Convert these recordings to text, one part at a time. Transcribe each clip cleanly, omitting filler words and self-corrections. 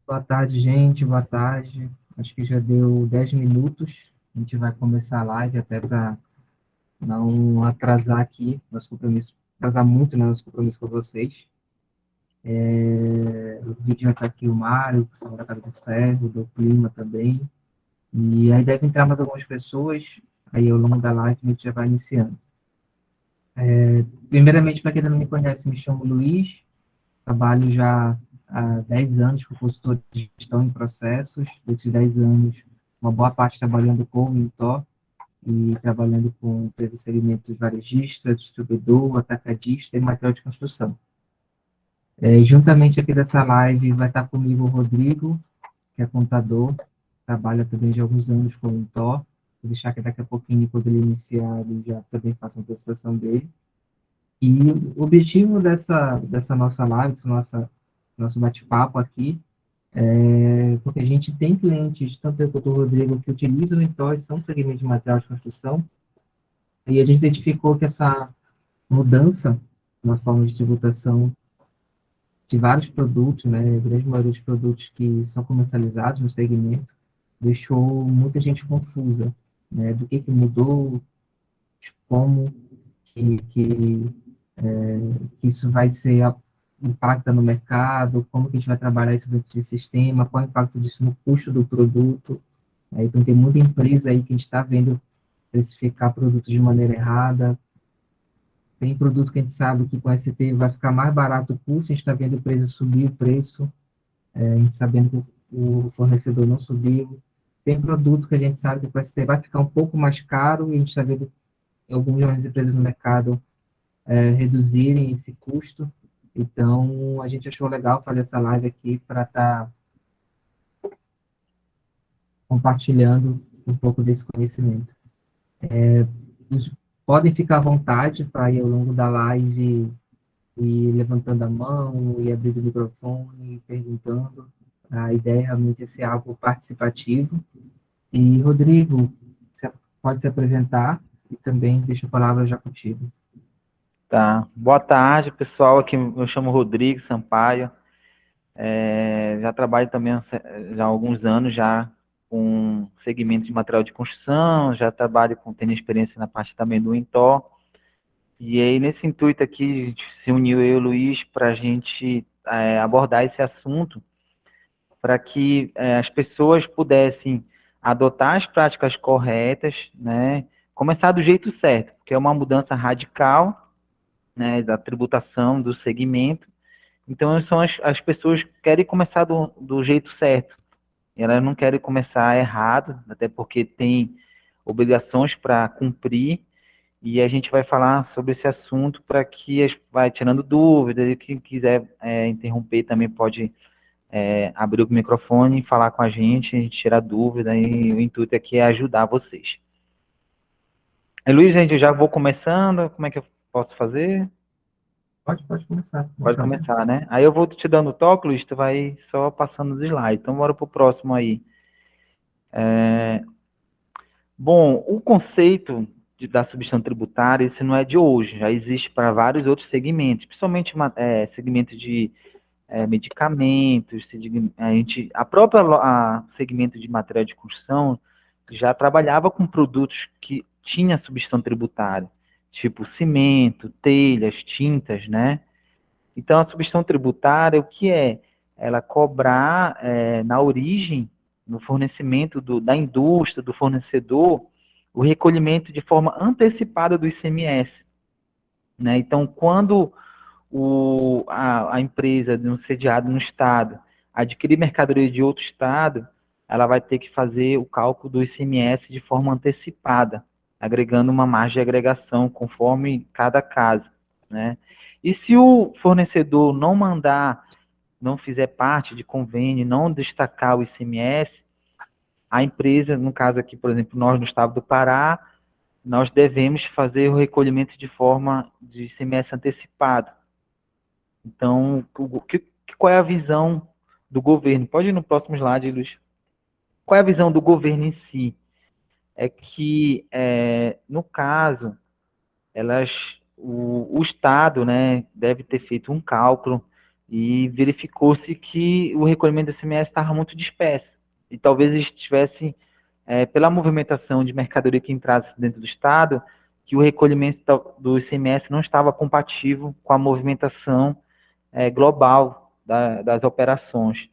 Boa tarde, gente. Boa tarde. Acho que já deu 10 minutos. A gente vai começar a live até para não atrasar aqui nosso compromisso, atrasar muito, né, nosso compromisso com vocês. O vídeo vai estar aqui o Mário, o pessoal da Casa do Ferro, do Clima também. E aí deve entrar mais algumas pessoas. Aí ao longo da live a gente já vai iniciando. Primeiramente, para quem ainda não me conhece, me chamo Luiz. Trabalho já há 10 anos como consultor de gestão em processos. Desses 10 anos, uma boa parte trabalhando com o Mentor e trabalhando com empresas de segmentos varejista, distribuidor, atacadista e material de construção. Juntamente aqui dessa live vai estar comigo o Rodrigo, que é contador, trabalha também de alguns anos com o Mentor. Vou deixar que daqui a pouquinho, quando ele iniciar, ele já também faça uma apresentação dele. E o objetivo dessa nossa live, nosso bate-papo aqui, porque a gente tem clientes, tanto eu quanto o Rodrigo, que utilizam o Mentor, são segmentos de material de construção, e a gente identificou que essa mudança na forma de tributação de vários produtos, né, a grande maioria dos produtos que são comercializados no segmento, deixou muita gente confusa, né, do que mudou, de como que isso vai ser impacta no mercado, como que a gente vai trabalhar isso dentro do sistema, qual é o impacto disso no custo do produto. Então, tem muita empresa aí que a gente está vendo precificar produtos de maneira errada. Tem produto que a gente sabe que com ST vai ficar mais barato o custo, a gente está vendo a empresa subir o preço, a gente sabendo que o fornecedor não subiu. Tem produto que a gente sabe que com ST vai ficar um pouco mais caro e a gente está vendo algumas empresas no mercado reduzirem esse custo. Então, a gente achou legal fazer essa live aqui para estar compartilhando um pouco desse conhecimento. Vocês podem ficar à vontade para ir ao longo da live e levantando a mão e abrindo o microfone e perguntando. A ideia é realmente ser algo participativo. E, Rodrigo, você pode se apresentar e também deixa a palavra já contigo. Tá. Boa tarde, pessoal. Aqui eu chamo Rodrigo Sampaio. Já trabalho também já há alguns anos já com segmento de material de construção, já trabalho tendo experiência na parte também do Intó. E aí, nesse intuito aqui, a gente se uniu eu e o Luiz para a gente abordar esse assunto, para que as pessoas pudessem adotar as práticas corretas, né? Começar do jeito certo, porque é uma mudança radical, né, da tributação do segmento. Então, são as pessoas que querem começar do jeito certo. Elas não querem começar errado, até porque tem obrigações para cumprir. E a gente vai falar sobre esse assunto para que vai tirando dúvidas. E quem quiser interromper também pode abrir o microfone e falar com a gente tirar dúvida. E o intuito aqui é ajudar vocês. Luiz, gente, eu já vou começando. Como é que eu posso fazer? Pode começar. Pode começar, né? Aí eu vou te dando o toque, Luiz, tu vai só passando os slides. Então, bora pro próximo aí. Bom, o conceito da substituição tributária, esse não é de hoje, já existe para vários outros segmentos, principalmente segmento de medicamentos, a própria segmento de material de construção já trabalhava com produtos que tinha substituição tributária, tipo cimento, telhas, tintas, né? Então, a substituição tributária, o que é? Ela cobrar na origem, no fornecimento da indústria, do fornecedor, o recolhimento de forma antecipada do ICMS. Né? Então, quando a empresa de um sediado no estado adquirir mercadoria de outro estado, ela vai ter que fazer o cálculo do ICMS de forma antecipada, agregando uma margem de agregação conforme cada caso, né? E se o fornecedor não mandar, não fizer parte de convênio, não destacar o ICMS, a empresa, no caso aqui, por exemplo, nós no estado do Pará, nós devemos fazer o recolhimento de forma de ICMS antecipado. Então, qual é a visão do governo? Pode ir no próximo slide, Luiz. Qual é a visão do governo em si? É que, no caso, o Estado, né, deve ter feito um cálculo e verificou-se que o recolhimento do ICMS estava muito disperso. E talvez estivesse, pela movimentação de mercadoria que entrasse dentro do Estado, que o recolhimento do ICMS não estava compatível com a movimentação global das operações.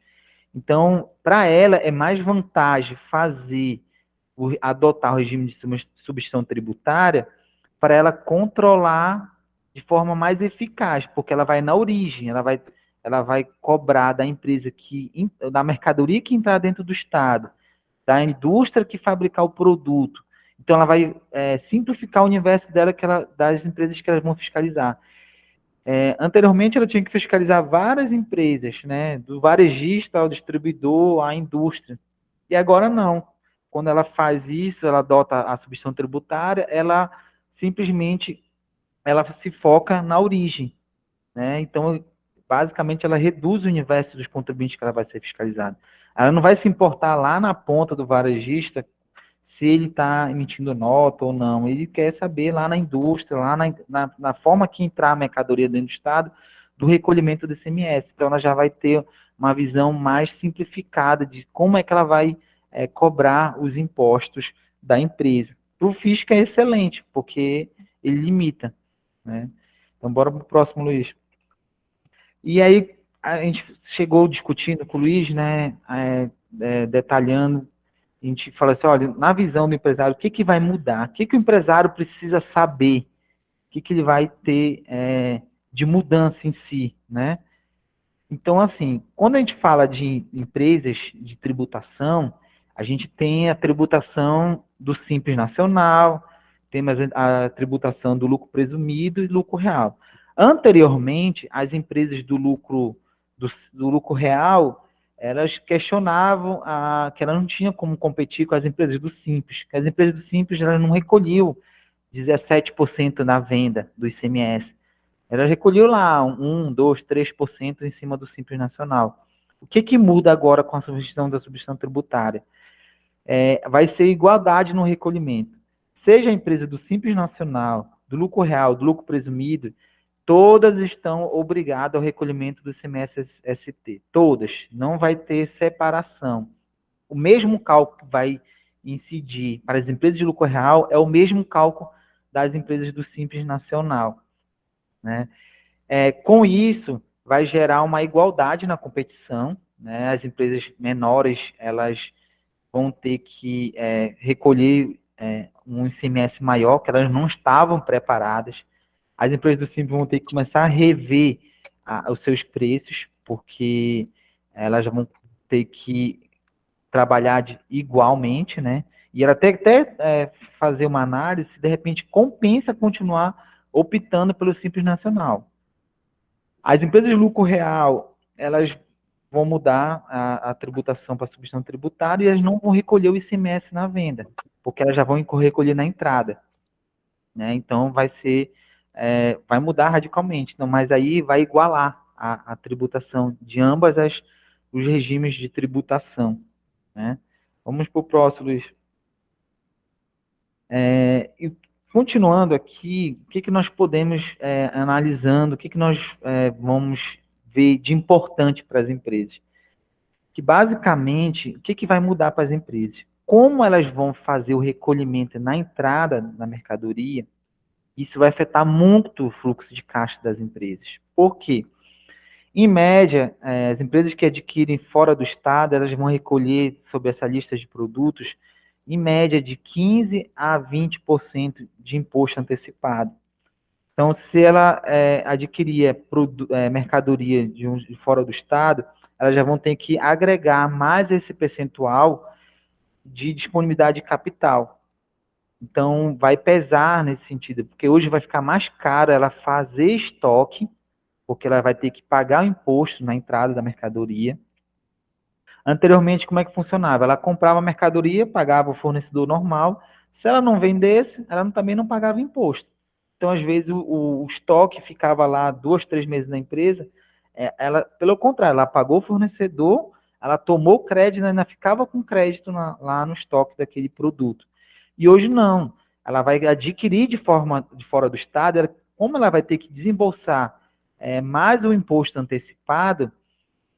Então, para ela, é mais vantagem adotar o regime de substituição tributária para ela controlar de forma mais eficaz, porque ela vai na origem, ela vai cobrar da empresa da mercadoria que entrar dentro do Estado, da indústria que fabricar o produto. Então, ela vai simplificar o universo dela, das empresas que elas vão fiscalizar. Anteriormente, ela tinha que fiscalizar várias empresas, né, do varejista ao distribuidor, à indústria. E agora não. Quando ela faz isso, ela adota a substituição tributária, ela simplesmente se foca na origem, né? Então, basicamente, ela reduz o universo dos contribuintes que ela vai ser fiscalizada. Ela não vai se importar lá na ponta do varejista se ele está emitindo nota ou não. Ele quer saber lá na indústria, lá na forma que entrar a mercadoria dentro do Estado, do recolhimento do ICMS. Então, ela já vai ter uma visão mais simplificada de como é que ela vai cobrar os impostos da empresa. Para o fisco é excelente, porque ele limita, né? Então, bora para o próximo, Luiz. E aí, a gente chegou discutindo com o Luiz, né, detalhando, a gente fala assim, olha, na visão do empresário, o que vai mudar? O que o empresário precisa saber? O que ele vai ter de mudança em si, né? Então, assim, quando a gente fala de empresas de tributação, a gente tem a tributação do Simples Nacional, temos a tributação do lucro presumido e lucro real. Anteriormente, as empresas do lucro real, elas questionavam que ela não tinha como competir com as empresas do Simples, que as empresas do Simples elas não recolhiam 17% na venda do ICMS. Ela recolheu lá 1, 2, 3% em cima do Simples Nacional. O que muda agora com a substituição da substituição tributária? Vai ser igualdade no recolhimento. Seja a empresa do Simples Nacional, do lucro real, do lucro presumido, todas estão obrigadas ao recolhimento do ICMS-ST. Todas. Não vai ter separação. O mesmo cálculo que vai incidir para as empresas de lucro real é o mesmo cálculo das empresas do Simples Nacional, né? Com isso, vai gerar uma igualdade na competição, né? As empresas menores, elas vão ter que recolher um ICMS maior, que elas não estavam preparadas. As empresas do Simples vão ter que começar a rever os seus preços, porque elas vão ter que trabalhar igualmente, né? E ela até fazer uma análise se de repente compensa continuar optando pelo Simples Nacional. As empresas de lucro real, elas vão mudar a tributação para a substituição tributária e elas não vão recolher o ICMS na venda, porque elas já vão recolher na entrada, né? Então vai mudar radicalmente, então, mas aí vai igualar a tributação de ambas os regimes de tributação, né? Vamos para o próximo, Luiz. E continuando aqui, o que nós podemos analisando, o que nós vamos ver de importante para as empresas? Que basicamente, o que vai mudar para as empresas? Como elas vão fazer o recolhimento na entrada da mercadoria, isso vai afetar muito o fluxo de caixa das empresas. Por quê? Em média, as empresas que adquirem fora do estado, elas vão recolher sobre essa lista de produtos, em média, de 15% a 20% de imposto antecipado. Então, se ela adquirir mercadoria de fora do estado, elas já vão ter que agregar mais esse percentual de disponibilidade de capital. Então, vai pesar nesse sentido, porque hoje vai ficar mais caro ela fazer estoque, porque ela vai ter que pagar o imposto na entrada da mercadoria. Anteriormente, como é que funcionava? Ela comprava a mercadoria, pagava o fornecedor normal. Se ela não vendesse, ela também não pagava imposto. Então, às vezes, o estoque ficava lá 2, 3 meses na empresa. Ela, pelo contrário, ela pagou o fornecedor, ela tomou crédito, ainda ficava com crédito lá no estoque daquele produto. E hoje não. Ela vai adquirir de fora do estado, como ela vai ter que desembolsar mais o imposto antecipado,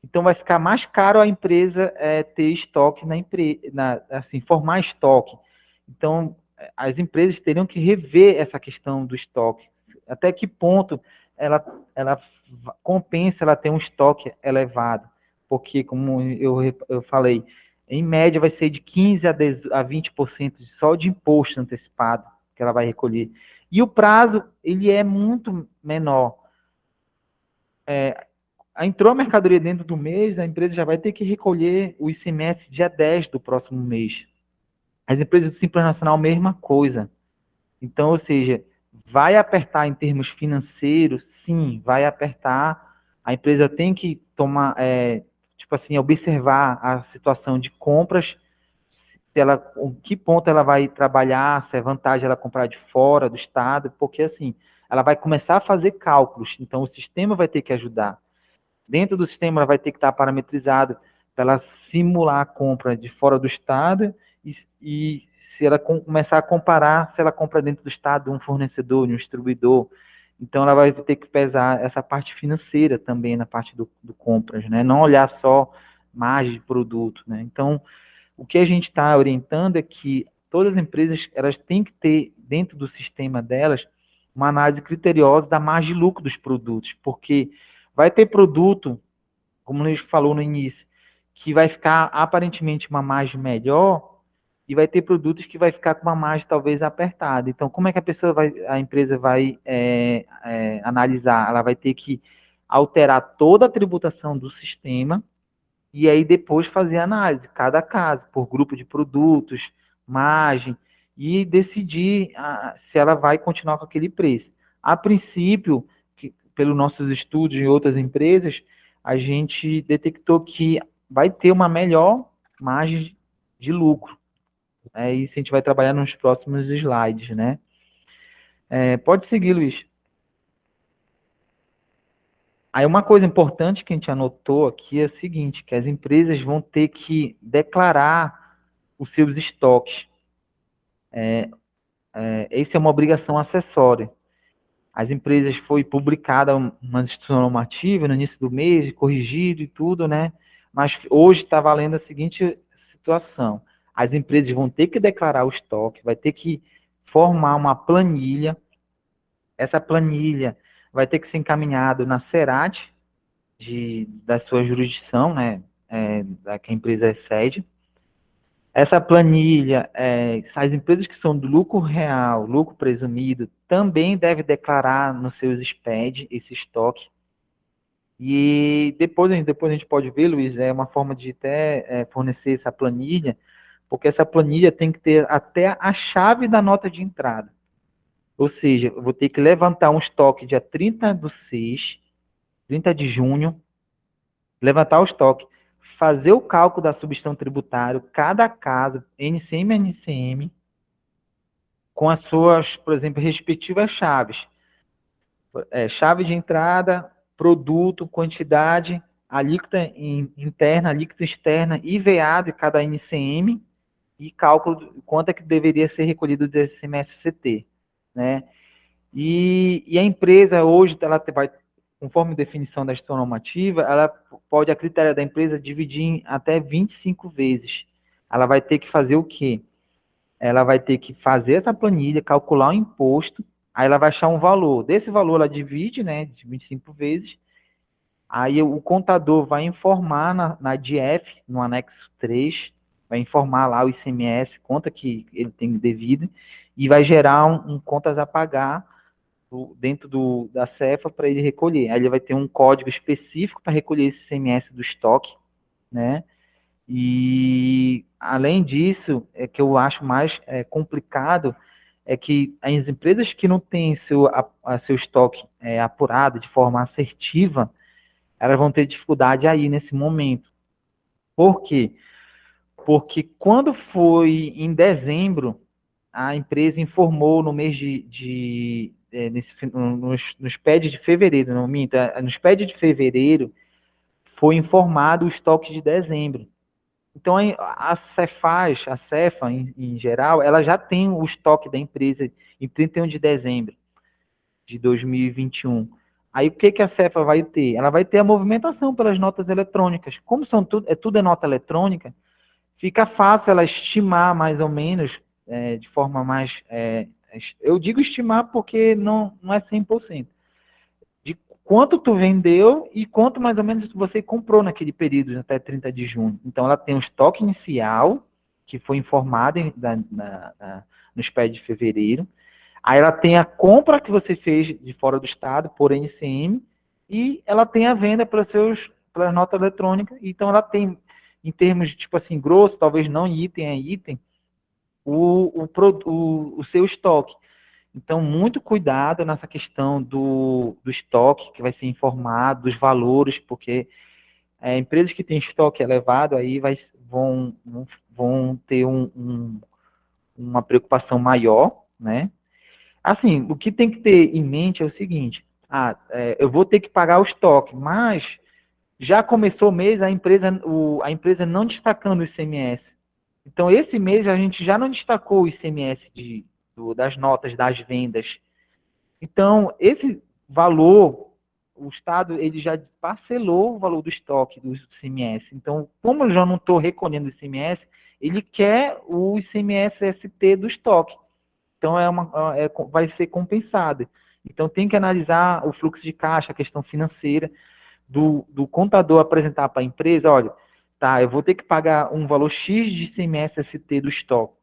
então vai ficar mais caro a empresa ter estoque na empresa, assim, formar estoque. Então, as empresas teriam que rever essa questão do estoque. Até que ponto ela compensa ela ter um estoque elevado. Porque, como eu falei, em média vai ser de 15 a 20% só de imposto antecipado que ela vai recolher. E o prazo, ele é muito menor. Entrou a mercadoria dentro do mês, a empresa já vai ter que recolher o ICMS dia 10 do próximo mês. As empresas do Simples Nacional, mesma coisa. Então, ou seja, vai apertar em termos financeiros? Sim, vai apertar. A empresa tem que tomar, tipo assim, observar a situação de compras, em que ponto ela vai trabalhar, se é vantagem ela comprar de fora do estado, porque assim, ela vai começar a fazer cálculos, então o sistema vai ter que ajudar. Dentro do sistema, ela vai ter que estar parametrizado para ela simular a compra de fora do estado e se ela começar a comparar, se ela compra dentro do estado de um fornecedor, de um distribuidor. Então, ela vai ter que pesar essa parte financeira também na parte do compras, né? Não olhar só margem de produto, né? Então, o que a gente está orientando é que todas as empresas elas têm que ter dentro do sistema delas uma análise criteriosa da margem de lucro dos produtos, porque vai ter produto, como a gente falou no início, que vai ficar aparentemente uma margem melhor e vai ter produtos que vai ficar com uma margem talvez apertada. Então, como é que a empresa vai analisar? Ela vai ter que alterar toda a tributação do sistema e aí depois fazer a análise, cada caso, por grupo de produtos, margem, e decidir se ela vai continuar com aquele preço. A princípio, pelos nossos estudos em outras empresas, a gente detectou que vai ter uma melhor margem de lucro. Isso a gente vai trabalhar nos próximos slides, né? Pode seguir, Luiz. Aí uma coisa importante que a gente anotou aqui é o seguinte, que as empresas vão ter que declarar os seus estoques. Essa é uma obrigação acessória. As empresas foi publicada uma instrução normativa no início do mês, corrigido e tudo, né? Mas hoje está valendo a seguinte situação. As empresas vão ter que declarar o estoque, vai ter que formar uma planilha. Essa planilha vai ter que ser encaminhada na Cerat, da sua jurisdição, né? Da que a empresa é sede. Essa planilha, as empresas que são do lucro real, lucro presumido, também devem declarar nos seus SPED esse estoque. E depois a gente pode ver, Luiz, é uma forma de até fornecer essa planilha, porque essa planilha tem que ter até a chave da nota de entrada. Ou seja, eu vou ter que levantar um estoque dia 30/6, 30 de junho, levantar o estoque, fazer o cálculo da substituição tributária, cada caso, NCM a NCM, com as suas, por exemplo, respectivas chaves. Chave de entrada, produto, quantidade, alíquota interna, alíquota externa, IVA de cada NCM e cálculo de quanto é que deveria ser recolhido do ICMS-CT, né? E a empresa hoje, ela vai, conforme definição da gestão normativa, ela pode, a critério da empresa, dividir em até 25 vezes. Ela vai ter que fazer o quê? Ela vai ter que fazer essa planilha, calcular o imposto, aí ela vai achar um valor. Desse valor, ela divide, né, de 25 vezes, aí o contador vai informar na DF, no anexo 3, vai informar lá o ICMS, conta que ele tem devido, e vai gerar um contas a pagar dentro da Cefa para ele recolher. Aí ele vai ter um código específico para recolher esse ICMS do estoque, né? E, além disso, que eu acho mais complicado é que as empresas que não têm seu estoque apurado de forma assertiva, elas vão ter dificuldade aí nesse momento. Por quê? Porque quando foi em dezembro, a empresa informou no mês nos PEDs de fevereiro, não minta, nos PEDs de fevereiro foi informado o estoque de dezembro. Então, a Cefaz, a Cefa, em geral, ela já tem o estoque da empresa em 31 de dezembro. de 2021. Aí o que que a Cefa vai ter? Ela vai ter a movimentação pelas notas eletrônicas. Como tudo é nota eletrônica, fica fácil ela estimar mais ou menos, de forma mais... eu digo estimar porque não é 100%. De quanto tu vendeu e quanto mais ou menos você comprou naquele período, até 30 de junho. Então, ela tem um estoque inicial, que foi informado no SPED de fevereiro. Aí ela tem a compra que você fez de fora do estado, por NCM, e ela tem a venda pela nota eletrônica. Então, ela tem, em termos de, tipo assim, grosso, talvez não item a item, o seu estoque. Então, muito cuidado nessa questão do estoque que vai ser informado, dos valores, porque empresas que têm estoque elevado aí vão ter uma preocupação maior, né? Assim, o que tem que ter em mente é o seguinte: eu vou ter que pagar o estoque, mas já começou o mês a empresa não destacando o ICMS. Então, esse mês a gente já não destacou o ICMS das notas das vendas. Então, esse valor, o Estado ele já parcelou o valor do estoque do ICMS. Então, como eu já não estou recolhendo o ICMS, ele quer o ICMS-ST do estoque. Então, vai ser compensado. Então, tem que analisar o fluxo de caixa, a questão financeira, do contador apresentar para a empresa: olha, tá, eu vou ter que pagar um valor X de ICMS-ST do estoque,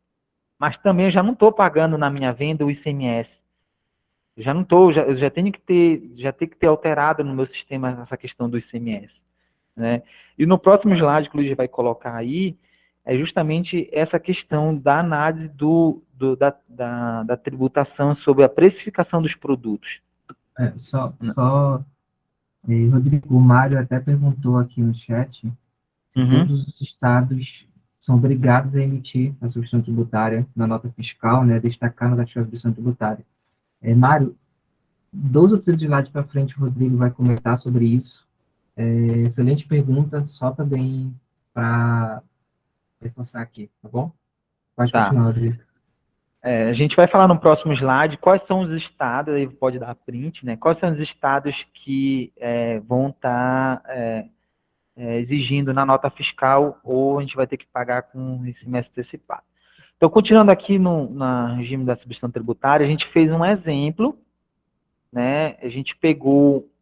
mas também eu já não estou pagando na minha venda o ICMS. Eu já não estou, eu já tenho que ter alterado no meu sistema essa questão do ICMS, né? E no próximo slide que o Luiz vai colocar aí, é justamente essa questão da análise da tributação sobre a precificação dos produtos. Rodrigo, o Mário até perguntou aqui no chat se Uhum. todos os estados são obrigados a emitir a substituição tributária na nota fiscal, né, destacando a substituição tributária. Mário, 2 ou 3 slides para frente, o Rodrigo vai comentar sobre isso. Excelente pergunta, só também para reforçar aqui, tá bom? Pode Tá. continuar, Rodrigo. A gente vai falar no próximo slide quais são os estados, aí pode dar print, né? Quais são os estados que vão estar exigindo na nota fiscal, ou a gente vai ter que pagar com ICMS antecipado. Então, continuando aqui no regime da substituição tributária, a gente fez um exemplo, né? A gente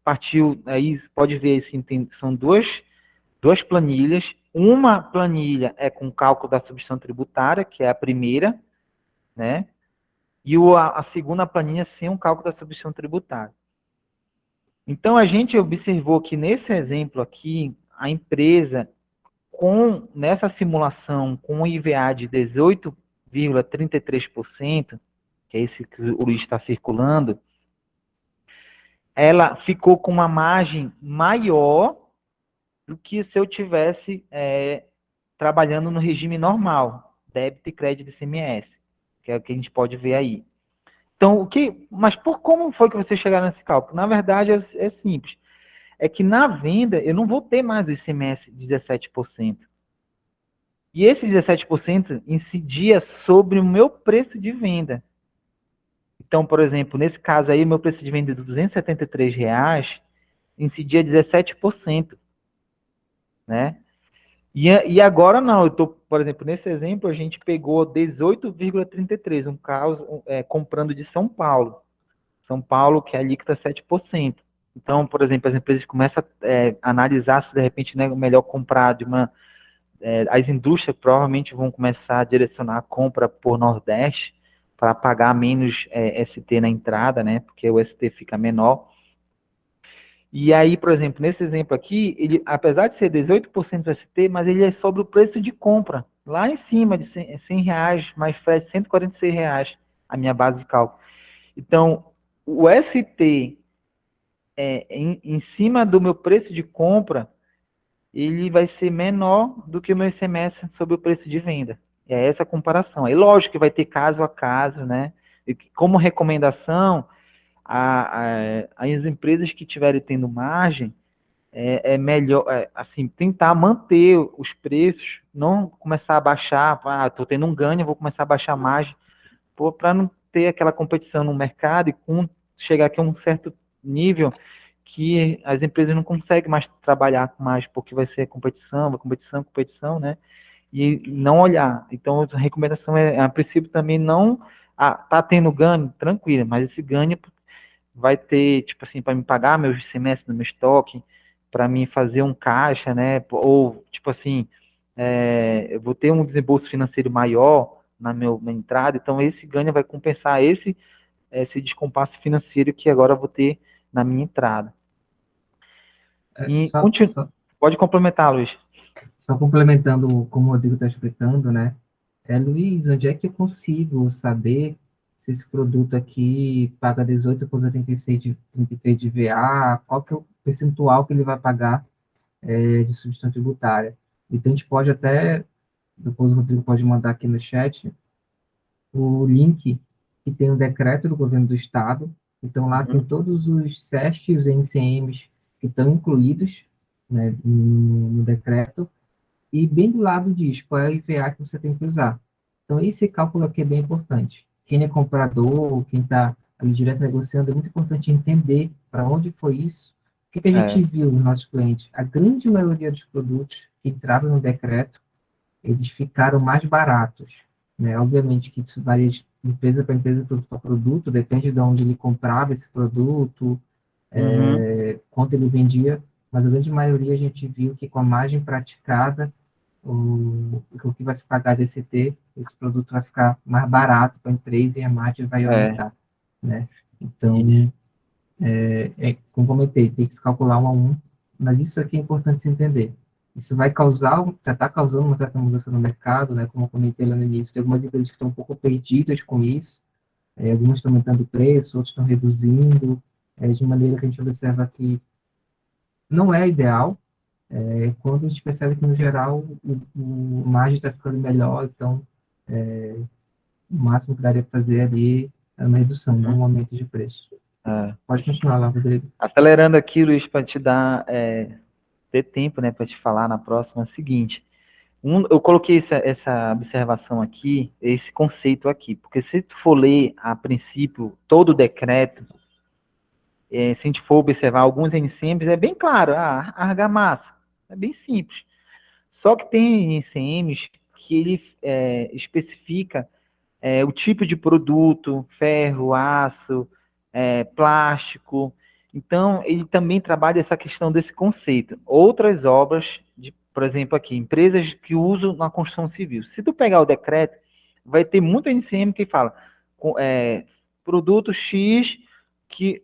partiu, aí pode ver, assim, são duas planilhas. Uma planilha é com cálculo da substituição tributária, que é a primeira, né? E a segunda planilha sem um cálculo da substituição tributária. Então, a gente observou que nesse exemplo aqui, a empresa, nessa simulação, com um IVA de 18,33%, que é esse que o Luiz está circulando, ela ficou com uma margem maior do que se eu tivesse trabalhando no regime normal, débito e crédito de ICMS, que é o que a gente pode ver aí. Então, mas como foi que vocês chegaram nesse cálculo? Na verdade, é simples. É que na venda, eu não vou ter mais o ICMS 17%. E esse 17% incidia sobre o meu preço de venda. Então, por exemplo, nesse caso aí, o meu preço de venda de R$273 incidia 17%, né? E agora não, por exemplo, nesse exemplo, a gente pegou 18,33%, um caso comprando de São Paulo. São Paulo, que é a alíquota 7%. Então, por exemplo, as empresas começam a analisar se de repente não é melhor comprar as indústrias provavelmente vão começar a direcionar a compra por Nordeste para pagar menos ST na entrada, né? Porque o ST fica menor. E aí, por exemplo, nesse exemplo aqui, ele, apesar de ser 18% ST, mas ele é sobre o preço de compra. Lá em cima de R$100, mais frete, R$146, a minha base de cálculo. Então, o ST em cima do meu preço de compra, ele vai ser menor do que o meu ICMS sobre o preço de venda. É essa a comparação. Aí, lógico que vai ter caso a caso, né? E como recomendação, as empresas que estiverem tendo margem, é melhor, assim, tentar manter os preços, não começar a baixar, estou tendo um ganho, vou começar a baixar a margem, para não ter aquela competição no mercado e com chegar aqui a um certo nível que as empresas não conseguem mais trabalhar mais, porque vai ser competição, competição, competição, né? E não olhar. Então, a recomendação é, a princípio, também não tá tendo ganho, tranquilo, mas esse ganho vai ter, tipo assim, para me pagar meus semestres no meu estoque, para mim fazer um caixa, né? Ou, tipo assim, eu vou ter um desembolso financeiro maior minha entrada, então esse ganho vai compensar esse descompasso financeiro que agora eu vou ter na minha entrada. E Só, só, pode complementar, Luiz. só complementando como o Rodrigo está explicando, né? Luiz, onde é que eu consigo saber se esse produto aqui paga 18,86 de 33 de VA? Qual que é o percentual que ele vai pagar de substituição tributária? Então, a gente pode até, depois o Rodrigo pode mandar aqui no chat, o link que tem o decreto do governo do estado. Então, lá tem Uhum. todos os SEST e os NCMs que estão incluídos, né, no decreto, e bem do lado diz qual é o IPA que você tem que usar. Então, esse cálculo aqui é bem importante. Quem é comprador, quem está ali direto negociando, é muito importante entender para onde foi isso. O que a gente viu nos nossos clientes? A grande maioria dos produtos que entraram no decreto, eles ficaram mais baratos, né? Obviamente que isso varia de empresa para empresa, produto para produto, depende de onde ele comprava esse produto, Uhum. quanto ele vendia, mas a grande maioria a gente viu que com a margem praticada, o que vai se pagar de DCT, esse produto vai ficar mais barato para a empresa e a margem vai aumentar, né? Isso. Então, como comentei, tem que se calcular um a um, mas isso aqui é importante se entender. Isso vai causar, já está causando uma certa mudança no mercado, né? Como eu comentei lá no início, tem algumas empresas que estão um pouco perdidas com isso, algumas estão aumentando o preço, outras estão reduzindo, de maneira que a gente observa que não é ideal, quando a gente percebe que, no geral, o margem está ficando melhor, então, o máximo que daria para fazer ali é uma redução, não Uhum. um aumento de preço. É. Pode continuar lá, Rodrigo. Acelerando aqui, Luiz, para te dar ter tempo, né, para te falar na próxima, é o seguinte. Eu coloquei essa observação aqui, esse conceito aqui, porque se tu for ler a princípio todo o decreto, se a gente for observar alguns NCMs, é bem claro, a argamassa, é bem simples. Só que tem NCMs que ele especifica o tipo de produto, ferro, aço, plástico. Então, ele também trabalha essa questão desse conceito. Outras obras, por exemplo, aqui, empresas que usam na construção civil. Se tu pegar o decreto, vai ter muito NCM que fala produto X que,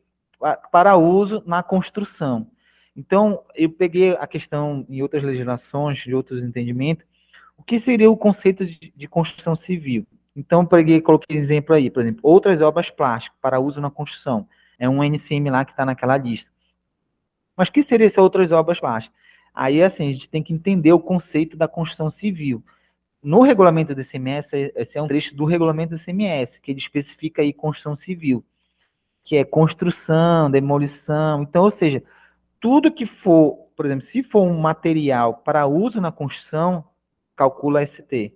para uso na construção. Então, eu peguei a questão em outras legislações, de outros entendimentos, o que seria o conceito de construção civil? Então, peguei, coloquei exemplo aí, por exemplo, outras obras plásticas para uso na construção. É um NCM lá que está naquela lista. Mas o que seria essas outras obras plásticas? Aí, assim, a gente tem que entender o conceito da construção civil. No regulamento do ICMS, esse é um trecho do regulamento do ICMS, que ele especifica aí construção civil, que é construção, demolição. Então, ou seja, tudo que for, por exemplo, se for um material para uso na construção, calcula ST.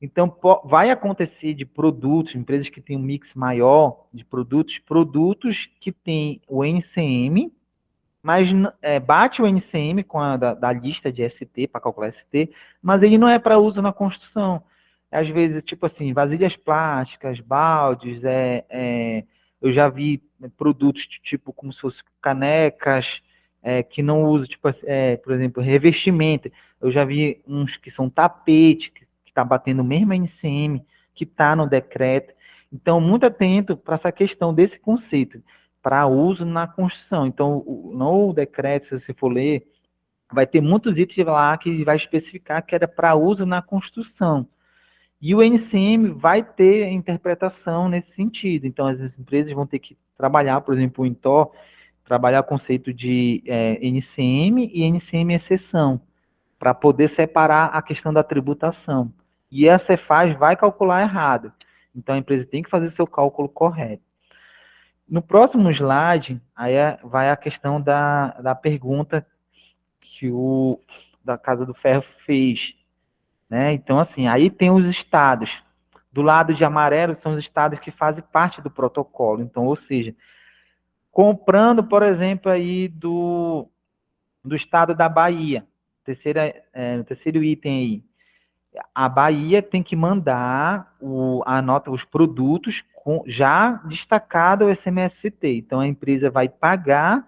Então, vai acontecer de produtos, empresas que têm um mix maior de produtos que têm o NCM, mas bate o NCM com a da lista de ST, para calcular ST, mas ele não é para uso na construção. Às vezes, tipo assim, vasilhas plásticas, baldes, eu já vi produtos tipo como se fossem canecas, que não usam, tipo, por exemplo, revestimento. Eu já vi uns que são tapete, que está batendo o mesmo NCM, que está no decreto. Então, muito atento para essa questão desse conceito para uso na construção. Então, no decreto, se você for ler, vai ter muitos itens lá que vai especificar que era para uso na construção. E o NCM vai ter interpretação nesse sentido. Então, as empresas vão ter que trabalhar, por exemplo, o Intor, trabalhar o conceito de NCM e NCM exceção, para poder separar a questão da tributação. E a Cefaz vai calcular errado. Então, a empresa tem que fazer seu cálculo correto. No próximo slide, aí vai a questão da pergunta que o da Casa do Ferro fez, né? Então, assim, aí tem os estados. Do lado de amarelo são os estados que fazem parte do protocolo. Então, ou seja, comprando, por exemplo, aí do estado da Bahia, o terceiro item aí, a Bahia tem que mandar os produtos já destacado o SMST. Então, a empresa vai pagar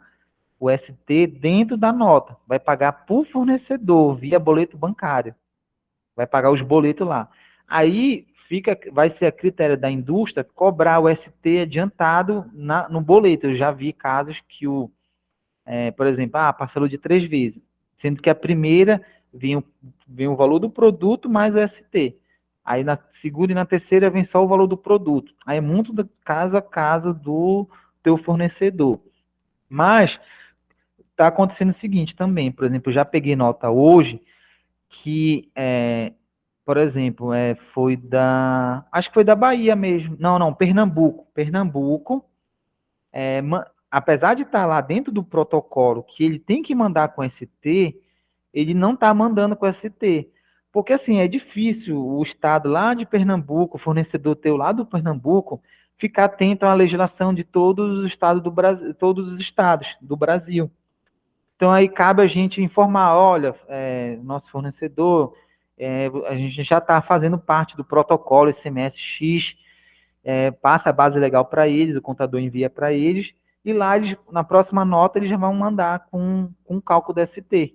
o ST dentro da nota, vai pagar por fornecedor, via boleto bancário, vai pagar os boletos lá. Aí vai ser a critério da indústria cobrar o ST adiantado no boleto. Eu já vi casos que por exemplo, parcelou de 3 vezes, sendo que a primeira vem o valor do produto mais o ST. Aí na segunda e na terceira vem só o valor do produto. Aí é muito do caso a caso do teu fornecedor. Mas está acontecendo o seguinte também, por exemplo, eu já peguei nota hoje que, por exemplo, acho que foi da Bahia mesmo. Não, não, Pernambuco. Pernambuco, apesar de estar lá dentro do protocolo que ele tem que mandar com ST, ele não está mandando com ST. Porque, assim, é difícil o estado lá de Pernambuco, o fornecedor teu lá do Pernambuco, ficar atento à legislação de todos os estados do Brasil, todos os estados do Brasil. Então, aí cabe a gente informar, olha, nosso fornecedor, a gente já está fazendo parte do protocolo SMS X, passa a base legal para eles, o contador envia para eles, e lá, na próxima nota, eles já vão mandar com cálculo do ST.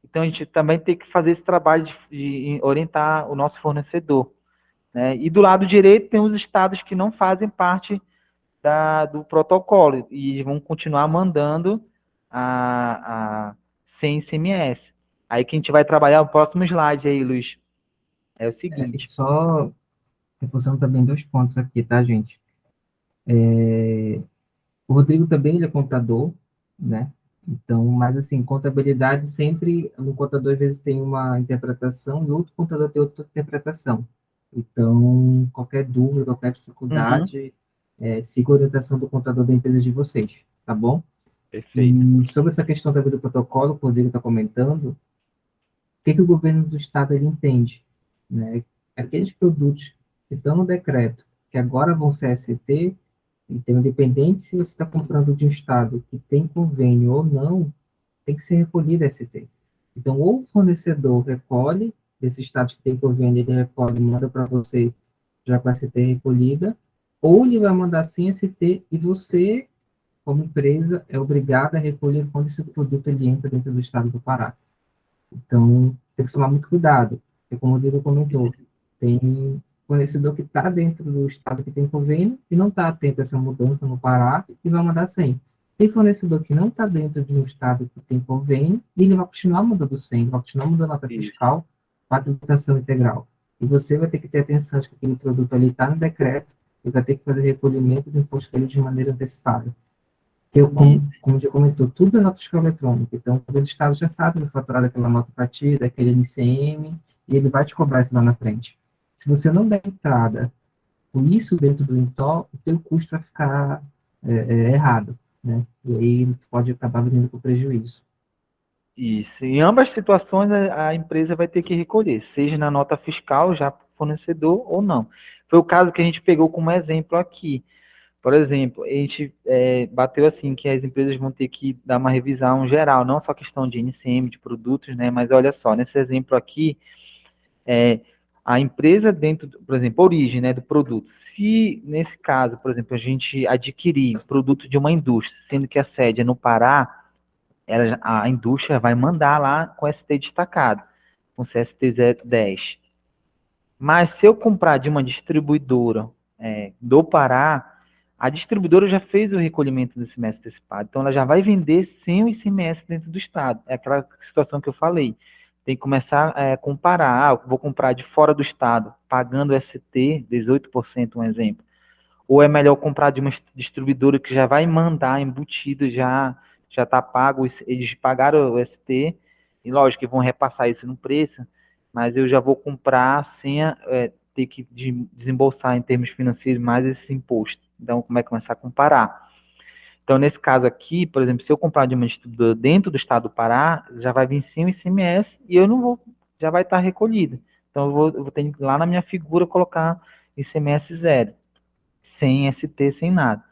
Então, a gente também tem que fazer esse trabalho de orientar o nosso fornecedor. Né? E do lado direito, tem os estados que não fazem parte do protocolo e vão continuar mandando sem ICMS. Aí que a gente vai trabalhar o próximo slide aí, Luiz. É o E seguinte. só reforçando também 2 pontos aqui, tá, gente? O Rodrigo também ele é contador, né? Então, mas assim, contabilidade sempre, um contador às vezes tem uma interpretação e outro contador tem outra interpretação. Então, qualquer dúvida, qualquer Uhum, dificuldade, siga a orientação do contador da empresa de vocês, tá bom? perfeito. E sobre essa questão também do protocolo que o Rodrigo está comentando, o que o governo do estado ele entende? Né? Aqueles produtos que estão no decreto, que agora vão ser ST, então, independente se você está comprando de um estado que tem convênio ou não, tem que ser recolhido ST. Então, ou o fornecedor recolhe, desse estado que tem convênio, ele recolhe e manda para você já com a ST recolhida, ou ele vai mandar sem ST e você, como empresa, é obrigado a recolher quando esse produto ele entra dentro do estado do Pará. Então, tem que tomar muito cuidado, porque como o Diego comentou, tem fornecedor que está dentro do estado que tem convênio e não está atento a essa mudança no Pará e vai mandar 100. Tem fornecedor que não está dentro de um estado que tem convênio e ele vai continuar mandando 100, vai continuar mandando nota Isso. fiscal para a tributação integral. E você vai ter que ter atenção de que aquele produto ali está no decreto e vai ter que fazer recolhimento do imposto ali de maneira antecipada. Eu, como já comentou, tudo é nota fiscal eletrônica. Então, o Estado já sabe do faturado daquela nota para ti, daquele NCM, e ele vai te cobrar isso lá na frente. Se você não der entrada com isso dentro do INTO, o teu custo vai ficar errado, né? E aí pode acabar vindo com prejuízo. Isso. Em ambas situações, a empresa vai ter que recolher, seja na nota fiscal, já para o fornecedor ou não. Foi o caso que a gente pegou como exemplo aqui. Por exemplo, a gente bateu assim que as empresas vão ter que dar uma revisão geral, não só questão de NCM, de produtos, né? Mas olha só, nesse exemplo aqui, a empresa dentro, por exemplo, a origem, né, do produto. Se nesse caso, por exemplo, a gente adquirir produto de uma indústria, sendo que a sede é no Pará, a indústria vai mandar lá com ST destacado, com CST 10. Mas se eu comprar de uma distribuidora do Pará, a distribuidora já fez o recolhimento do ICMS antecipado, então ela já vai vender sem o ICMS dentro do estado. É aquela situação que eu falei. Tem que começar a comparar. Vou comprar de fora do estado, pagando ST, 18%, um exemplo. Ou é melhor comprar de uma distribuidora que já vai mandar embutido, já está pago, eles pagaram o ST, e lógico que vão repassar isso no preço, mas eu já vou comprar sem ter que desembolsar em termos financeiros mais esse imposto. Então, como é que começar a comparar? Então, nesse caso aqui, por exemplo, se eu comprar de uma distribuidora dentro do estado do Pará, já vai vir sim o ICMS e eu não vou, já vai estar recolhido. Então, eu vou ter que ir lá na minha figura colocar ICMS zero, sem ST, sem nada.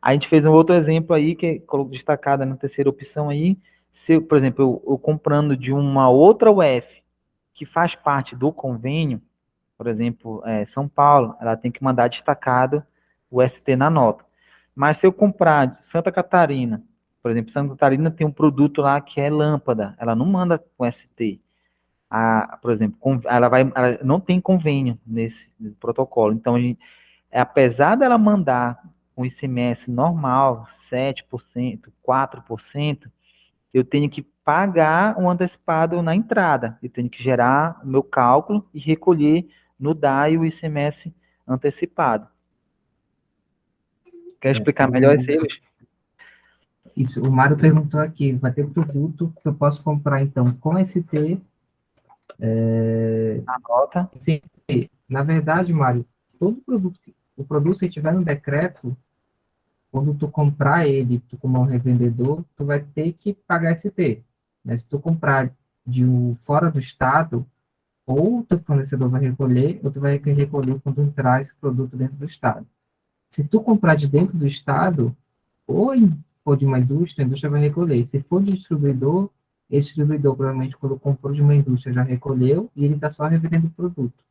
A gente fez um outro exemplo aí, que colocou destacada na terceira opção aí, se, por exemplo, eu comprando de uma outra UF, que faz parte do convênio, por exemplo, São Paulo, ela tem que mandar destacado o ST na nota. Mas se eu comprar de Santa Catarina, por exemplo, Santa Catarina tem um produto lá que é lâmpada, ela não manda com ST. Por exemplo, ela não tem convênio nesse protocolo. Então, apesar dela mandar um ICMS normal, 7%, 4%, eu tenho que pagar um antecipado na entrada. Eu tenho que gerar o meu cálculo e recolher no DAI o ICMS antecipado. Quer explicar melhor isso aí, Luiz? Isso, o Mário perguntou aqui, vai ter produto que eu posso comprar, então, com ST, A nota. sem ST. Na verdade, Mário, todo produto, o produto, se tiver no decreto, quando tu comprar ele, tu como um revendedor, tu vai ter que pagar ST. Né? Se tu comprar fora do estado, ou o teu fornecedor vai recolher, ou tu vai recolher quando entrar esse produto dentro do estado. Se tu comprar de dentro do estado, ou for de uma indústria, a indústria vai recolher. Se for de distribuidor, esse distribuidor, provavelmente, quando comprou de uma indústria, já recolheu e ele está só revendendo o produto,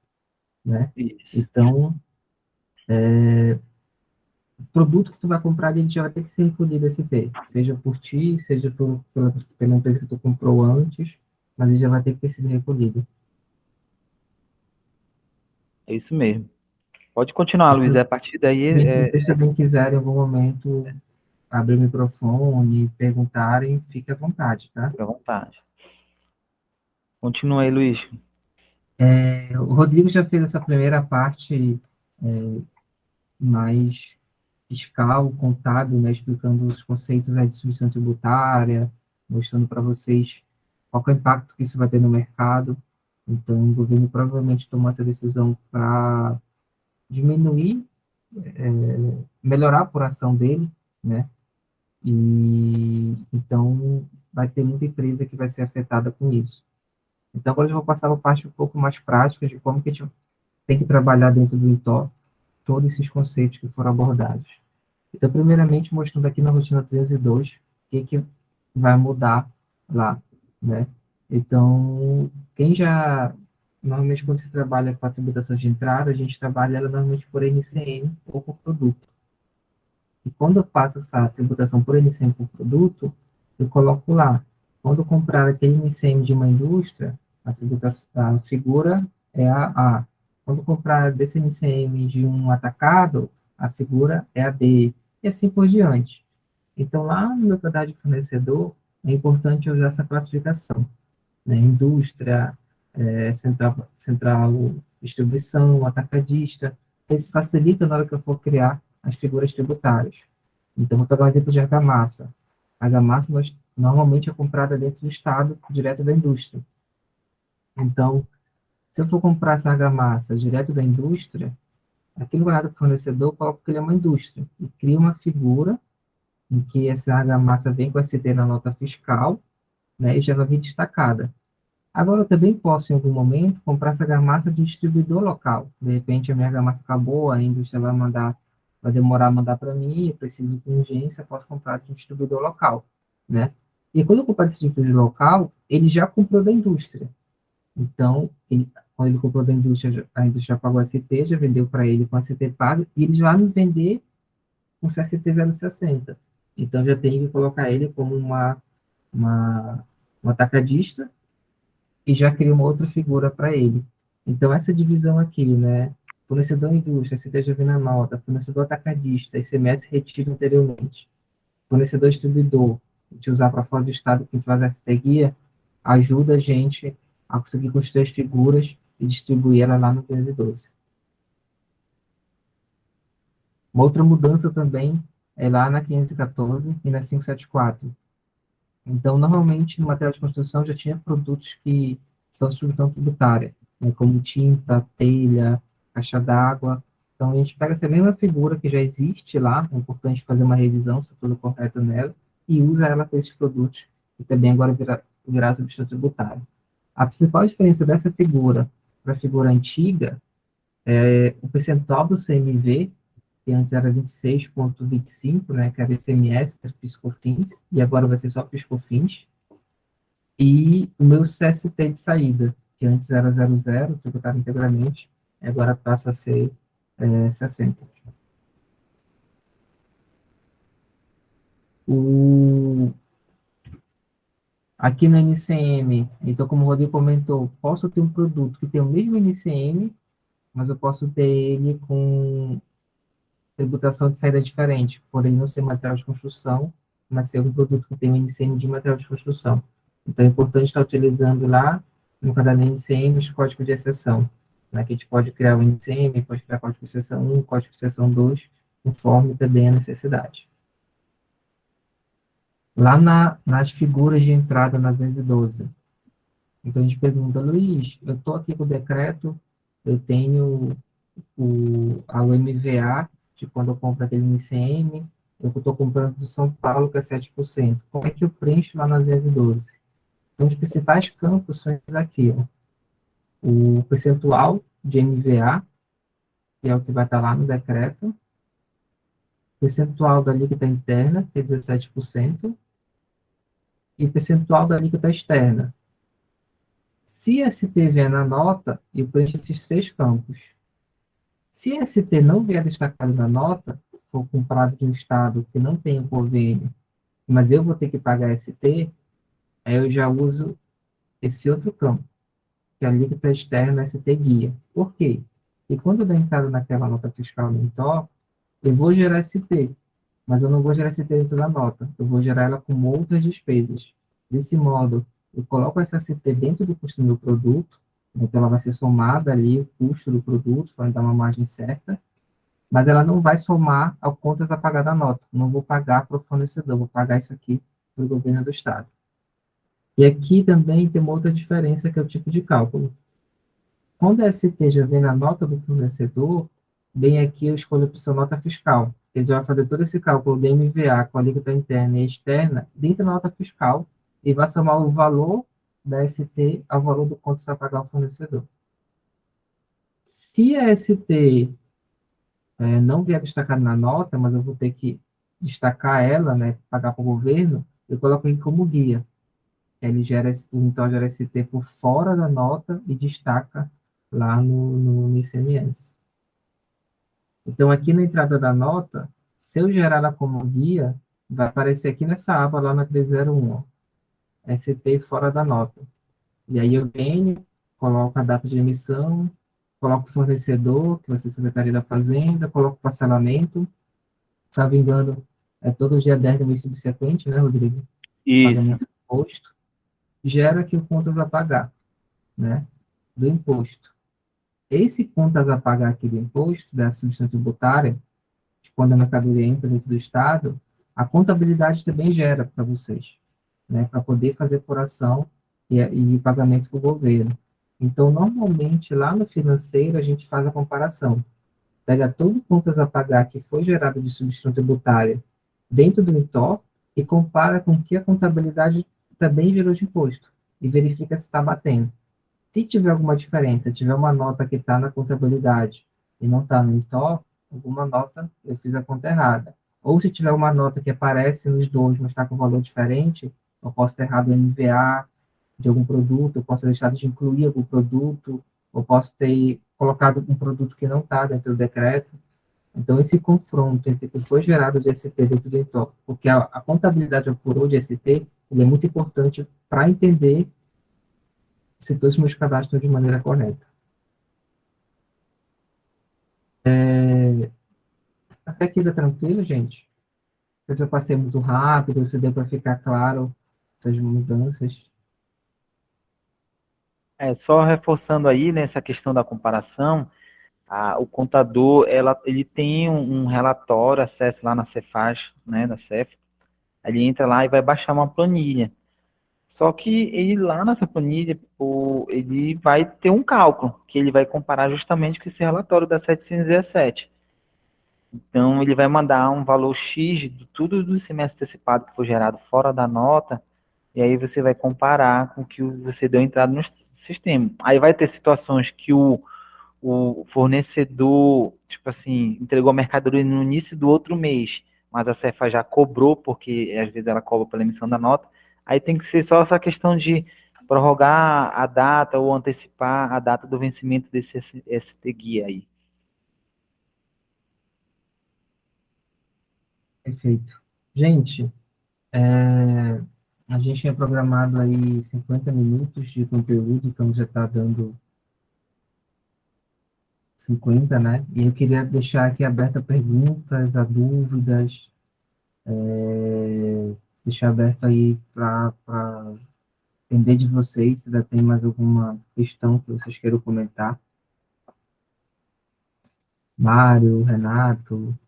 né? Isso. Então, o produto que tu vai comprar, ele já vai ter que ser recolhido ST, seja por ti, seja pela empresa que tu comprou antes, mas ele já vai ter que ter sido recolhido. É isso mesmo. Pode continuar, E se Luiz. os A partir daí, vocês também quiserem, em algum momento, abrir o microfone, perguntarem, fique à vontade, tá? fica à vontade. Continua aí, Luiz. O Rodrigo já fez essa primeira parte mais fiscal, contábil, né, explicando os conceitos aí de substituição tributária, mostrando para vocês qual que é o impacto que isso vai ter no mercado. Então, o governo provavelmente tomou essa decisão para diminuir, melhorar a apuração dele, né? E então vai ter muita empresa que vai ser afetada com isso. Então, agora eu vou passar para a parte um pouco mais prática de como que a gente tem que trabalhar dentro do Intó todos esses conceitos que foram abordados. Então, primeiramente, mostrando aqui na rotina 202 o que vai mudar lá, né? Então, quem já... Normalmente, quando se trabalha com a tributação de entrada, a gente trabalha ela normalmente por NCM ou por produto. E quando eu faço essa tributação por NCM por produto, eu coloco lá. Quando comprar aquele NCM de uma indústria, a figura é a A. Quando comprar desse NCM de um atacado, a figura é a B. E assim por diante. Então, lá no meu cadastro de fornecedor, é importante eu usar essa classificação. Né? Indústria, central distribuição, atacadista. Isso facilita na hora que eu for criar as figuras tributárias. Então, vou pegar um exemplo de argamassa. A argamassa normalmente é comprada dentro do estado, direto da indústria. Então, se eu for comprar essa argamassa direto da indústria, aqui no guardado do fornecedor, eu coloco que ele é uma indústria. E cria uma figura em que essa argamassa vem com a ST na nota fiscal, né, e já vai vir destacada. Agora, eu também posso, em algum momento, comprar essa argamassa de distribuidor local. De repente, a minha argamassa acabou, a indústria vai demorar a mandar para mim, eu preciso com urgência, posso comprar de um distribuidor local, né? E quando eu comprar desse distribuidor local, ele já comprou da indústria. Então, quando ele comprou da indústria, a indústria já pagou a ST, já vendeu para ele com a ST paga, e ele já vai me vender com CST 060. Então, já tenho que colocar ele como uma, um atacadista, e já cria uma outra figura para ele. Então, essa divisão aqui, né? Fornecedor indústria, CTG na nota, fornecedor atacadista, ICMS retido anteriormente, fornecedor distribuidor, a gente usar para fora do estado, que faz a ST guia, ajuda a gente a conseguir construir as figuras e distribuir ela lá no 512. Uma outra mudança também é lá na 514 e na 574. Então, normalmente, no material de construção já tinha produtos que são distribuição tributária, né, como tinta, telha, caixa d'água. Então, a gente pega essa mesma figura que já existe lá, é importante fazer uma revisão, se tudo correto nela, e usa ela para esses produtos, que também agora virar substituição tributária. A principal diferença dessa figura para a figura antiga O percentual do CMV, que antes era 26,25, né, que era ICMS, que era PIS/COFINS, e agora vai ser só PIS/COFINS, e o meu CST de saída, que antes era 00, tributado integralmente, agora passa a ser 60. O, Aqui no NCM, então, como o Rodrigo comentou, posso ter um produto que tem o mesmo NCM, mas eu posso ter ele com tributação de saída diferente, porém não ser material de construção, mas ser um produto que tem um NCM de material de construção. Então, é importante estar utilizando lá no caderno NCM os códigos de exceção, né, que a gente pode criar o NCM, pode criar código de exceção 1, código de exceção 2, conforme também a necessidade. Lá nas figuras de entrada na 212, então a gente pergunta, Luiz, eu estou aqui com o decreto, eu tenho a UMVA, de quando eu compro aquele NCM, eu estou comprando do São Paulo, que é 7%. Como é que eu preencho lá na 212? Então, os principais campos são esses aqui, ó. O percentual de MVA, que é o que vai estar lá no decreto, percentual da alíquota interna, que é 17%, e percentual da alíquota externa. Se ST vier na nota, eu preencho esses três campos. Se ST não vier destacado na nota, for comprado de um estado que não tem o convênio, mas eu vou ter que pagar ST, aí eu já uso esse outro campo, que é a alíquota externa ST guia. Por quê? E quando eu der entrada naquela nota fiscal no INTO, eu vou gerar ST, mas eu não vou gerar ST dentro da nota, eu vou gerar ela com outras despesas. Desse modo, eu coloco essa ST dentro do custo do meu produto, então ela vai ser somada ali, o custo do produto, para dar uma margem certa, mas ela não vai somar ao contas a pagar da nota. Não vou pagar para o fornecedor, vou pagar isso aqui para o governo do estado. E aqui também tem uma outra diferença, que é o tipo de cálculo. Quando a ST já vem na nota do fornecedor, vem aqui eu escolho a opção nota fiscal. Ele já vai fazer todo esse cálculo do MVA com a alíquota interna e externa dentro da nota fiscal e vai somar o valor da ST ao valor do contas a pagar ao fornecedor. Se a ST não vier destacado na nota, mas eu vou ter que destacar ela, né, pagar para o governo, eu coloco ele como guia. Ele gera, então gera ST por fora da nota e destaca lá no ICMS. Então, aqui na entrada da nota, se eu gerar ela como guia, vai aparecer aqui nessa aba lá na 301, ó, ST fora da nota. E aí eu venho, coloco a data de emissão, coloco o fornecedor, que vai ser a Secretaria da Fazenda, coloco o parcelamento, salvo engano, é todo dia 10 do mês subsequente, né, Rodrigo? Isso. Pagamento do imposto, gera aqui o contas a pagar, né, do imposto. Esse contas a pagar aqui do imposto, da substituição tributária, quando a mercadoria entra dentro do Estado, a contabilidade também gera para vocês, né, para poder fazer apuração e pagamento para o governo. Então, normalmente, lá no financeiro, a gente faz a comparação. Pega todo o contas a pagar que foi gerado de substituição tributária dentro do INTO e compara com o que a contabilidade também gerou de imposto e verifica se está batendo. Se tiver alguma diferença, tiver uma nota que está na contabilidade e não está no INTO, alguma nota eu fiz a conta errada. Ou se tiver uma nota que aparece nos dois, mas está com valor diferente, eu posso ter errado o MVA de algum produto, eu posso ter deixado de incluir algum produto, eu posso ter colocado um produto que não está dentro do decreto. Então, esse confronto entre o que foi gerado de ST dentro do INTO, porque a contabilidade apurou de ST, ele é muito importante para entender se todos os meus cadastros estão de maneira correta. Até aqui tá tranquilo, gente? Se eu passei muito rápido, se deu para ficar claro essas mudanças. Só reforçando aí nessa questão da comparação, o contador, ele tem um relatório, acesso lá na Cefaz, né, da Cef, ele entra lá e vai baixar uma planilha. Só que ele lá nessa planilha, ele vai ter um cálculo, que ele vai comparar justamente com esse relatório da 717. Então, ele vai mandar um valor X de tudo do semestre antecipado que foi gerado fora da nota, e aí você vai comparar com o que você deu entrada no sistema. Aí vai ter situações que o fornecedor, tipo assim, entregou a mercadoria no início do outro mês, mas a Cefa já cobrou, porque às vezes ela cobra pela emissão da nota, aí tem que ser só essa questão de prorrogar a data ou antecipar a data do vencimento desse ST Guia aí. Perfeito. Gente, a gente tinha programado aí 50 minutos de conteúdo, então já está dando 50, né? E eu queria deixar aqui aberta a perguntas, a dúvidas, deixar aberto aí para entender de vocês, se ainda tem mais alguma questão que vocês queiram comentar. Mário, Renato.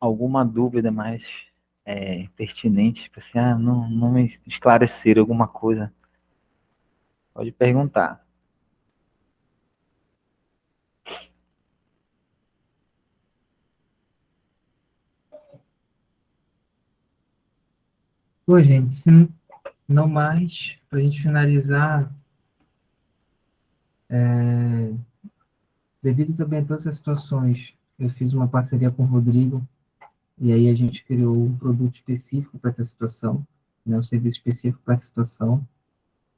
Alguma dúvida mais pertinente, tipo assim, não me esclareceram alguma coisa, pode perguntar. Pô, gente, se não mais, para a gente finalizar, devido também a todas as situações, eu fiz uma parceria com o Rodrigo, e aí a gente criou um produto específico para essa situação, né, um serviço específico para essa situação,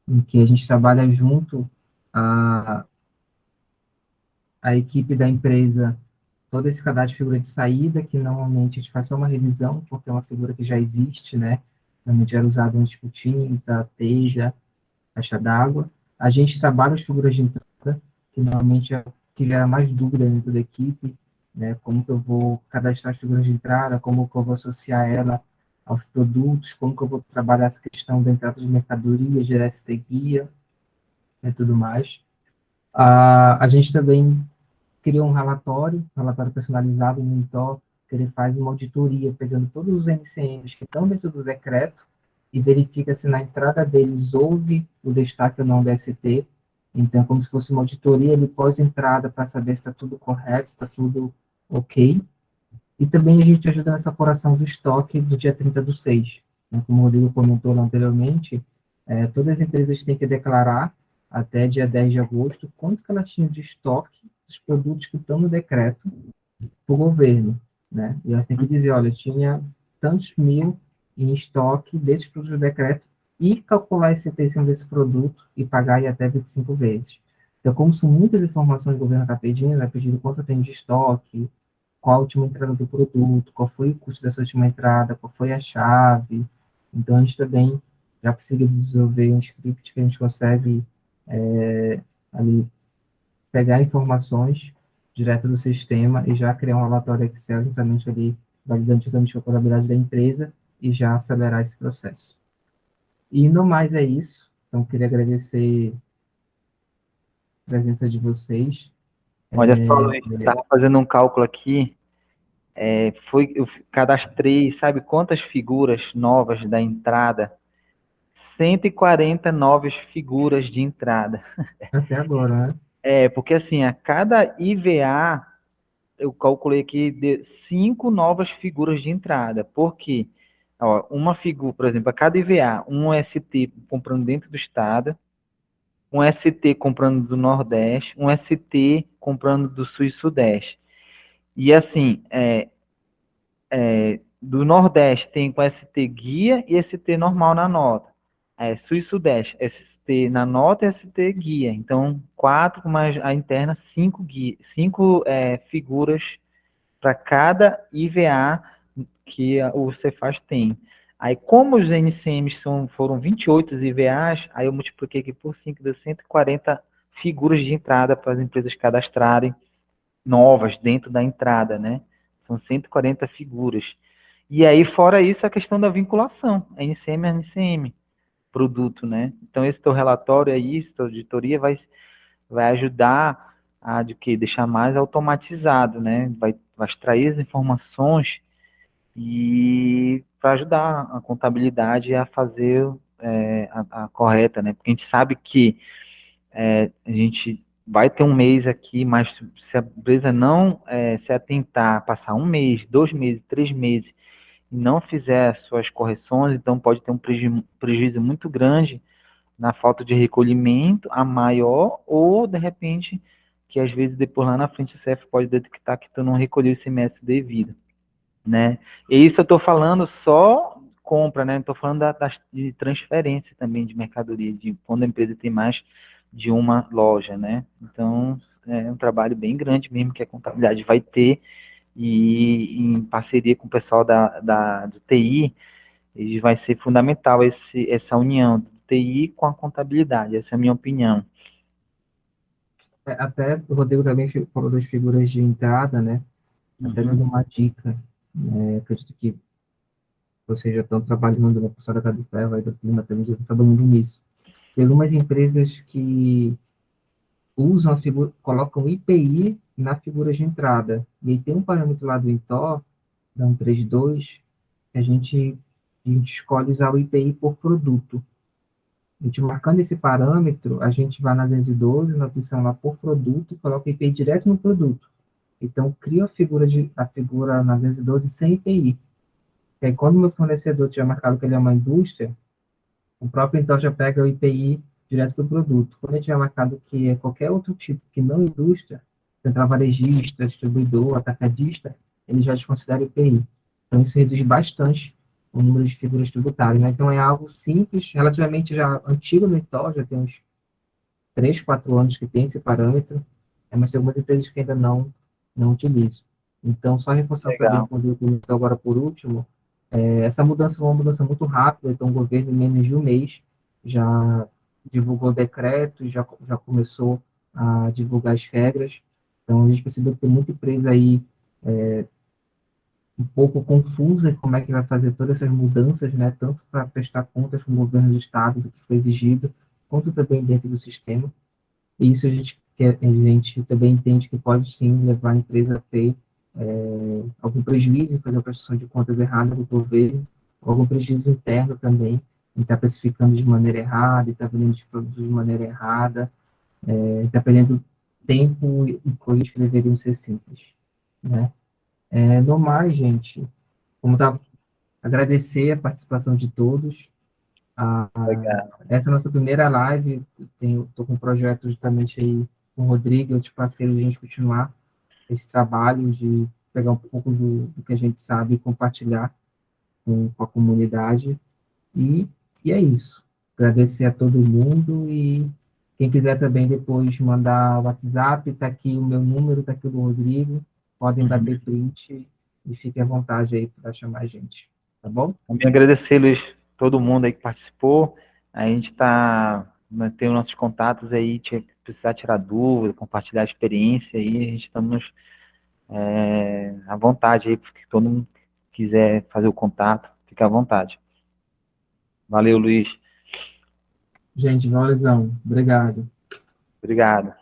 em que a gente trabalha junto a, a equipe da empresa, todo esse cadastro de figura de saída, que normalmente a gente faz só uma revisão, porque é uma figura que já existe, né? Normalmente era usado antes com tinta, teja, caixa d'água. A gente trabalha as figuras de entrada, que normalmente é o que gera mais dúvida dentro da equipe, né? Como que eu vou cadastrar as figuras de entrada, como que eu vou associar ela aos produtos, como que eu vou trabalhar essa questão da entrada de mercadoria, gerar ST guia e tudo mais. A gente também criou um relatório personalizado no Intel, que ele faz uma auditoria, pegando todos os NCMs que estão dentro do decreto e verifica se na entrada deles houve o destaque ou não da ST. Então, como se fosse uma auditoria ele pós-entrada para saber se está tudo correto, se está tudo ok. E também a gente ajuda nessa apuração do estoque do dia 30/6. Né? Como o Rodrigo comentou lá anteriormente, todas as empresas têm que declarar até dia 10 de agosto quanto que elas tinham de estoque dos produtos que estão no decreto para o governo. Né? E elas têm que dizer, olha, tinha tantos mil em estoque desses produtos do decreto e calcular esse preço desse produto e pagar em até 25 vezes. Então, como são muitas informações que o governo está pedindo, vai pedindo quanto tem de estoque, qual a última entrada do produto, qual foi o custo dessa última entrada, qual foi a chave. Então, a gente também já conseguiu desenvolver um script que a gente consegue ali pegar informações direto do sistema e já criar um relatório Excel juntamente ali, validando juntamente a contabilidade da empresa e já acelerar esse processo. E no mais é isso. Então, queria agradecer a presença de vocês. Olha só, Luiz, eu estava fazendo um cálculo aqui, eu cadastrei, sabe quantas figuras novas da entrada? 140 novas figuras de entrada. Até agora, né? Porque assim, a cada IVA, eu calculei aqui de 5 novas figuras de entrada. Por quê? Ó, uma figura, por exemplo, a cada IVA, um ST comprando dentro do estado, um ST comprando do Nordeste, um ST comprando do Sul e Sudeste. E assim, do Nordeste tem com ST guia e ST normal na nota. Sul e Sudeste, ST na nota e ST guia. Então, 4 com mais a interna, 5 guia, 5 figuras para cada IVA que o Cefaz tem. Aí, como os NCMs foram 28 IVAs, aí eu multipliquei aqui por 5, deu 140 figuras de entrada para as empresas cadastrarem novas dentro da entrada, né? São 140 figuras. E aí, fora isso, a questão da vinculação, NCM a NCM, produto, né? Então, esse teu relatório aí, essa auditoria vai ajudar a de que deixar mais automatizado, né? Vai extrair as informações e para ajudar a contabilidade a fazer a correta, né? Porque a gente sabe que a gente vai ter um mês aqui, mas se a empresa não se atentar, passar um mês, 2 meses, 3 meses, e não fizer as suas correções, então pode ter um prejuízo muito grande na falta de recolhimento, a maior, ou de repente, que às vezes depois lá na frente o CEF pode detectar que tu não recolheu esse ICMS devido, né? E isso eu estou falando só compra, né? Estou falando de transferência também de mercadoria, de quando a empresa tem mais de uma loja, né? Então, é um trabalho bem grande mesmo que a contabilidade vai ter e em parceria com o pessoal do TI, e vai ser fundamental essa união do TI com a contabilidade, essa é a minha opinião. Até o Rodrigo também falou das figuras de entrada, né? Até Uhum, dando uma dica, né? Acredito que vocês já estão trabalhando na pessoa da Ferro, aí do Clima, também já está todo mundo nisso. Tem algumas empresas que usam a figura, colocam IPI na figura de entrada. E aí tem um parâmetro lá do INTO, da 132, que a gente escolhe usar o IPI por produto. A gente marcando esse parâmetro, a gente vai na 212, na opção lá por produto, e coloca o IPI direto no produto. Então, cria a figura na 212 sem IPI. E aí, quando o meu fornecedor tiver marcado que ele é uma indústria, o próprio então já pega o IPI direto do produto. Quando ele tiver marcado que é qualquer outro tipo que não indústria, central varejista, distribuidor, atacadista, ele já desconsidera o IPI. Então, isso reduz bastante o número de figuras tributárias, né? Então, é algo simples, relativamente já antigo no ITO, já tem uns 3, 4 anos que tem esse parâmetro, mas tem algumas empresas que ainda não utilizam. Então, só reforçando também, legal. quando eu comentou agora por último, essa mudança foi uma mudança muito rápida, então o governo, em menos de um mês, já divulgou decreto, já começou a divulgar as regras. Então, a gente percebeu que tem muita empresa aí um pouco confusa em como é que vai fazer todas essas mudanças, né, tanto para prestar contas com o governo do Estado do que foi exigido, quanto também dentro do sistema. E isso a gente também entende que pode sim levar a empresa a ter algum prejuízo em fazer a prestação de contas errada do governo, ou algum prejuízo interno também, em estar precificando de maneira errada, em estar vendendo os produtos de maneira errada, está perdendo tempo e coisas que deveriam ser simples, né? No mais, gente, como tá, agradecer a participação de todos. Legal. Essa é a nossa primeira live. Estou com um projeto justamente aí com o Rodrigo e outros parceiros de a gente continuar esse trabalho de pegar um pouco do que a gente sabe e compartilhar com a comunidade. E, e é isso. Agradecer a todo mundo e quem quiser também depois mandar o WhatsApp, está aqui o meu número, está aqui o do Rodrigo. Podem Uhum. bater print e fiquem à vontade aí para chamar a gente. Tá bom? Também agradecer, Luiz, todo mundo aí que participou. A gente tem os nossos contatos aí, precisar tirar dúvida, compartilhar experiência aí, a gente estamos à vontade aí, porque todo mundo quiser fazer o contato, fica à vontade. Valeu, Luiz. Gente, valorizão. Obrigado. Obrigado.